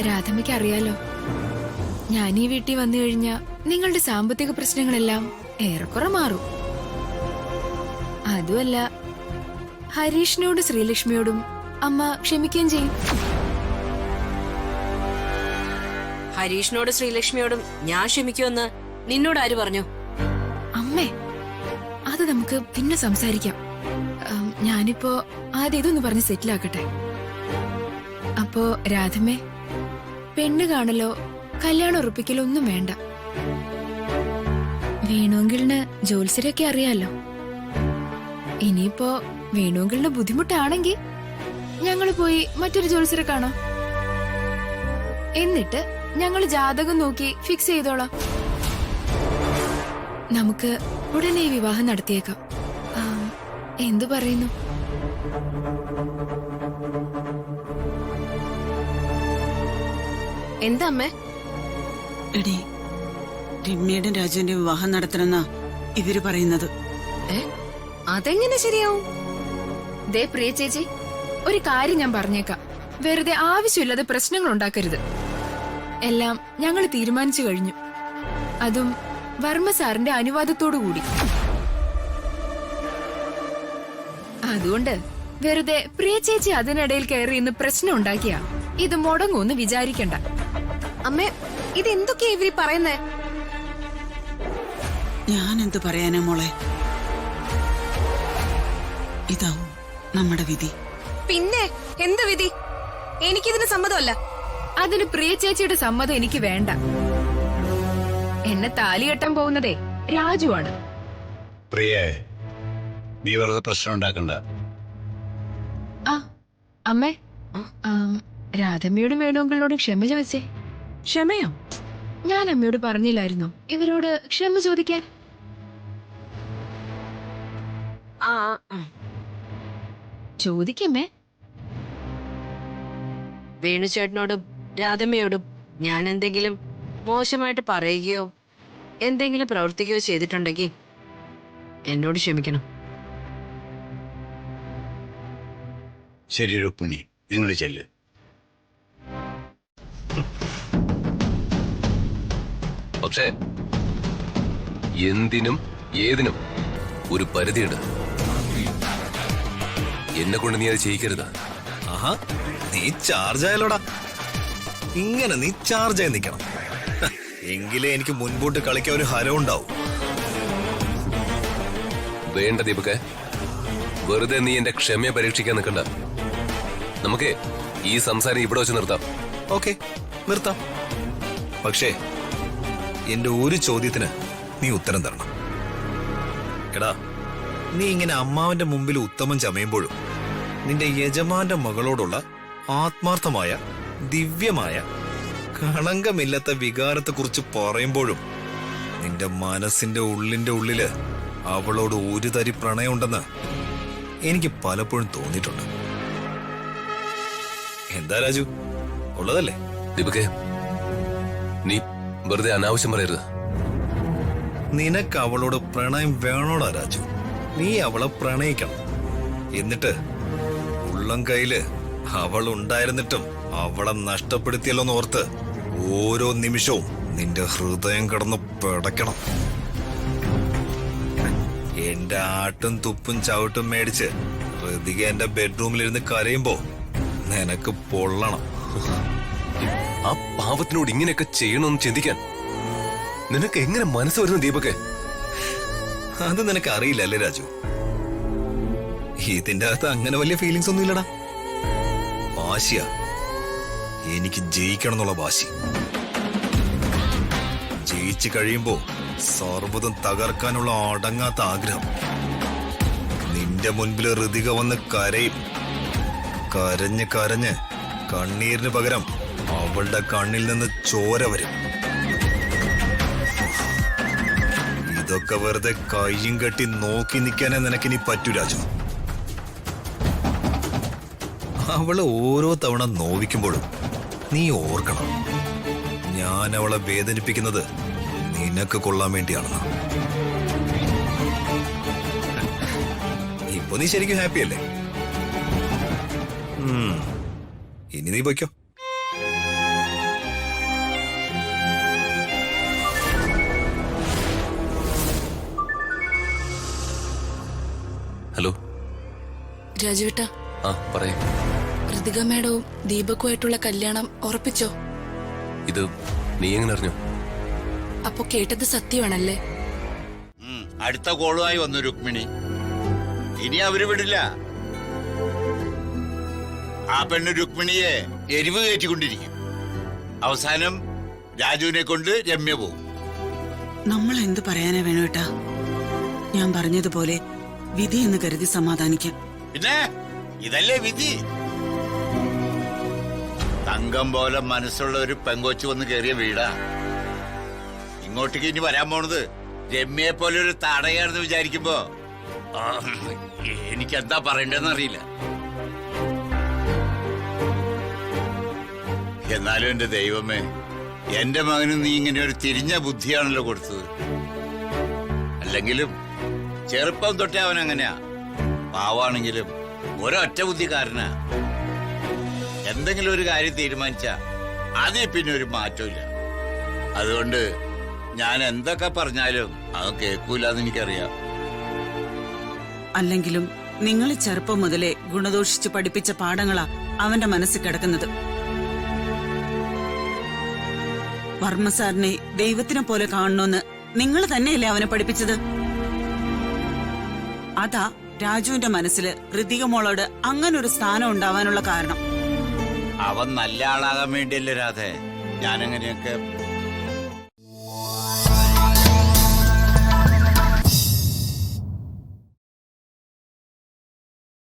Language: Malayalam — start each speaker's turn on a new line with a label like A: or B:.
A: രാധമ്മയ്ക്ക് അറിയാലോ, ഞാൻ ഈ വീട്ടിൽ വന്നു കഴിഞ്ഞാ നിങ്ങളുടെ സാമ്പത്തിക പ്രശ്നങ്ങളെല്ലാം ഏറെക്കുറെ മാറും. അതുമല്ല, ഹരീഷിനോടും ശ്രീലക്ഷ്മിയോടും അമ്മ ക്ഷമിക്കുകയും ചെയ്യും.
B: ഹരീഷിനോട് ശ്രീലക്ഷ്മിയോടും ഞാൻ ക്ഷമിക്കുമെന്ന് നിന്നോട് ആര് പറഞ്ഞു?
A: അമ്മേ, അത് നമുക്ക് പിന്നെ സംസാരിക്കാം. ഞാനിപ്പോ ആദ്യം ഇതൊന്ന് പറഞ്ഞ് സെറ്റിലാക്കട്ടെ. അപ്പോ രാധമ്മേ, പെണ്ണ് കാണലോ കല്യാണം ഉറപ്പിക്കലോ ഒന്നും വേണ്ട. വേണുവെങ്കിലിന് ജോത്സ്യരൊക്കെ അറിയാലോ. ഇനിയിപ്പോ വേണുവെങ്കിലിന് ബുദ്ധിമുട്ടാണെങ്കിൽ ഞങ്ങള് പോയി മറ്റൊരു ജോത്സ്യരെ കാണാം. എന്നിട്ട് ഞങ്ങള് ജാതകം നോക്കി ഫിക്സ് ചെയ്തോളാം. നമുക്ക് ഉടനെ ഈ വിവാഹം നടത്തിയേക്കാം. എന്തു പറയുന്നു?
B: എന്താ അമ്മേ?
C: എടി, രമ്യയുടെ രാജുവിന്റെ വിവാഹം നടത്തണമെന്നാ ഇവര് പറയുന്നത്.
B: അതെങ്ങനെ ശരിയാവും?
A: ദേ പ്രിയ ചേച്ചി, ഒരു കാര്യം ഞാൻ പറഞ്ഞേക്കാം. വെറുതെ ആവശ്യമില്ലാതെ പ്രശ്നങ്ങൾ ഉണ്ടാക്കരുത്. എല്ലാം ഞങ്ങൾ തീരുമാനിച്ചു കഴിഞ്ഞു. അതും വർമ്മ സാറിന്റെ അനുവാദത്തോടു കൂടി. അതുകൊണ്ട് വെറുതെ പ്രിയ ചേച്ചി അതിനിടയിൽ കയറി ഇന്ന് പ്രശ്നം ഉണ്ടാക്കിയ ഇത് മുടങ്ങൂന്ന് വിചാരിക്കണ്ട.
B: അമ്മേ, ഇതെന്തൊക്കെയാ ഇവര് പറയുന്നേ?
C: ഞാൻ എന്തു പറയാനാ മോളെ? ഇതാവും നമ്മുടെ വിധി.
B: പിന്നെ എന്ത് വിധി? എനിക്കിതിന് സമ്മതമല്ല.
A: അതിന് പ്രിയ ചേച്ചിയുടെ സമ്മതം എനിക്ക് വേണ്ട. എന്നെ താലി കെട്ടാൻ പോകുന്നതേ രാജുവാണ്.
D: പ്രിയേ, നീ വെറുതെ പ്രശ്നം ഉണ്ടാക്കണ്ട.
A: അമ്മേ, രാധമ്മയോടും വേണുവെങ്കിലിനോടും ക്ഷമ ചോദിച്ചേ.
B: ക്ഷമയോ?
A: ഞാൻ അമ്മയോട് പറഞ്ഞില്ലായിരുന്നോ ഇവരോട് ക്ഷമ ചോദിക്കാൻ? ചോദിക്കമ്മേ.
B: വേണുചേട്ടനോടും രാധമ്മയോടും ഞാൻ എന്തെങ്കിലും മോശമായിട്ട് പറയുകയോ എന്തെങ്കിലും പ്രവർത്തിക്കുകയോ ചെയ്തിട്ടുണ്ടെങ്കിൽ എന്നോട് ക്ഷമിക്കണം.
D: ശരി രുക്മിണി, നിങ്ങൾ ചെല്ല്.
E: പക്ഷേ എന്തിനും ഏതിനും ഒരു പരിധിയുണ്ട്. എന്നെ കൊണ്ട് നീ അത് ചെയ്യിക്കരുത്.
F: ആഹാ, നീ ചാർജ് ആയാലോടാ. ഇങ്ങനെ നീ ചാർജ് ആയി നിൽക്കണം. എങ്കിലേ എനിക്ക് മുൻപോട്ട് കളിക്കാൻ ഒരു ഹരം ഉണ്ടാവും.
E: വേണ്ട ദീപകെ, വെറുതെ നീ എന്റെ ക്ഷമയെ പരീക്ഷിക്കാൻ നിൽക്കണ്ട. നമുക്ക് ഈ സംസാരം ഇവിടെ വെച്ച് നിർത്താം.
F: ഓക്കെ, നിർത്താം. പക്ഷേ എന്റെ ഒരു ചോദ്യത്തിന് നീ ഉത്തരം തരണം. എടാ, നീ ഇങ്ങനെ അമ്മാവന്റെ മുമ്പിൽ ഉത്തമം ചമയുമ്പോഴും നിന്റെ യജമാന്റെ മകളോടുള്ള ആത്മാർത്ഥമായ ദിവ്യമായ കളങ്കമില്ലാത്ത വികാരത്തെക്കുറിച്ച് പറയുമ്പോഴും നിന്റെ മനസ്സിന്റെ ഉള്ളില് അവളോട് ഒരു തരി പ്രണയമുണ്ടെന്ന് എനിക്ക് പലപ്പോഴും തോന്നിയിട്ടുണ്ട്. എന്താ രാജു, ഉള്ളതല്ലേ?
E: ദീപകെ, നീ വെറുതെ അനാവശ്യം പറയരുത്.
F: നിനക്ക് അവളോട് പ്രണയം വേണോടാ രാജു? നീ അവളെ പ്രണയിക്കണം. എന്നിട്ട് ഉള്ളം കയ്യില് അവൾ ഉണ്ടായിരുന്നിട്ടും അവളെ നഷ്ടപ്പെടുത്തിയല്ലോന്ന് ഓർത്ത് ഓരോ നിമിഷവും നിന്റെ ഹൃദയം കിടന്ന് പിടയ്ക്കണം. എന്റെ ആട്ടും തുപ്പും ചവിട്ടും മേടിച്ച് ഋതിക എന്റെ ബെഡ്റൂമിലിരുന്ന് കരയുമ്പോ നിനക്ക് പൊള്ളണം.
E: ആ പാവത്തിനോട് ഇങ്ങനെയൊക്കെ ചെയ്യണമെന്ന് ചിന്തിക്കാൻ നിനക്ക് എങ്ങനെ മനസ്സ് വരുന്നു ദീപകെ?
F: അത് നിനക്ക് അറിയില്ലല്ലേ രാജു? ഇതിന്റെ അകത്ത് അങ്ങനെ വലിയ ഫീലിങ്സ് ഒന്നും ഇല്ലടാ. വാശിയാ, എനിക്ക് ജയിക്കണം എന്നുള്ള വാശി. ജയിച്ചു കഴിയുമ്പോ സർവ്വതും തകർക്കാനുള്ള അടങ്ങാത്ത ആഗ്രഹം. നിന്റെ മുൻപിൽ ഋതിക വന്ന് കരയും. കരഞ്ഞ് കരഞ്ഞ് കണ്ണീരിന് പകരം അവളുടെ കണ്ണിൽ നിന്ന് ചോര വരും. ഇതൊക്കെ വെറുതെ കയ്യും കെട്ടി നോക്കി നിൽക്കാനേ നിനക്കിനി പറ്റൂ രാജു. അവളെ ഓരോ തവണ നോവിക്കുമ്പോഴും നീ ഓർക്കണം, ഞാൻ അവളെ വേദനിപ്പിക്കുന്നത് നിനക്ക് കൊള്ളാൻ വേണ്ടിയാണെന്ന്. ഇപ്പൊ നീ ശരിക്കും ഹാപ്പി അല്ലേ? ഇനി നീ പോയിക്കോ.
E: ഹലോ.
G: രാജുവേട്ട,
E: ആ പറയേ.
G: ഋതിക മേഡവും ദീപക്കുമായിട്ടുള്ള കല്യാണം ഉറപ്പിച്ചോ?
E: ഇത് നീ എങ്ങനെ അറിഞ്ഞു?
G: അപ്പൊ കേട്ടത് സത്യമാണല്ലേ?
D: അടുത്ത കോളുമായി വന്നു രുക്മിണി. ഇനി അവര് വിടില്ല. ആ പെണ്ണ് രുക്മിണിയെ എരിവ് കയറ്റിക്കൊണ്ടിരിക്കും. അവസാനം രാജുവിനെ കൊണ്ട് രമ്യ പോകും.
C: നമ്മൾ എന്ത് പറയാനാ വേണുവേട്ടാ? ഞാൻ പറഞ്ഞതുപോലെ വിധി എന്ന് കരുതി സമാധാനിക്കാം.
D: പിന്നെ ഇതല്ലേ വിധി. തങ്കം പോലെ മനസ്സുള്ള ഒരു പെങ്കൊച്ചു വന്ന് കയറിയ വീടാ. ഇങ്ങോട്ടേക്ക് ഇനി വരാൻ പോണത് രമ്യയെ പോലെ ഒരു തടയാണെന്ന് വിചാരിക്കുമ്പോ എനിക്ക് എന്താ പറയണ്ടെന്ന് അറിയില്ല. എന്നാലും എന്റെ ദൈവമേ, എന്റെ മകന് നീ ഇങ്ങനെ ഒരു തിരിഞ്ഞ ബുദ്ധിയാണല്ലോ കൊടുത്തത്. അല്ലെങ്കിലും ചെറുപ്പം തൊട്ടേ അവൻ അങ്ങനെയാ. പാവാണെങ്കിലും ഒരൊറ്റ ബുദ്ധിക്കാരനാ. എന്തെങ്കിലും ഒരു കാര്യം തീരുമാനിച്ചാ അതിൽ പിന്നെ ഒരു മാറ്റമില്ല. അതുകൊണ്ട് ഞാൻ എന്തൊക്കെ പറഞ്ഞാലും അത് കേൾക്കൂലെന്ന് എനിക്കറിയാം.
C: അല്ലെങ്കിലും നിങ്ങൾ ചെറുപ്പം മുതലേ ഗുണദോഷിച്ച് പഠിപ്പിച്ച പാഠങ്ങളാ അവന്റെ മനസ്സിൽ കിടക്കുന്നത്. വർമ്മ സാറിനെ ദൈവത്തിനെ പോലെ കാണണമെന്ന് നിങ്ങൾ തന്നെയല്ലേ അവനെ പഠിപ്പിച്ചത്? അതാ രാജുവിന്റെ മനസ്സിൽ ഋതിക മോളോട് അങ്ങനൊരു സ്ഥാനം ഉണ്ടാവാനുള്ള കാരണം.
D: അവൻ നല്ല ആളാകാൻ വേണ്ടിയല്ലേ രാധേ ഞാനങ്ങനെയൊക്കെ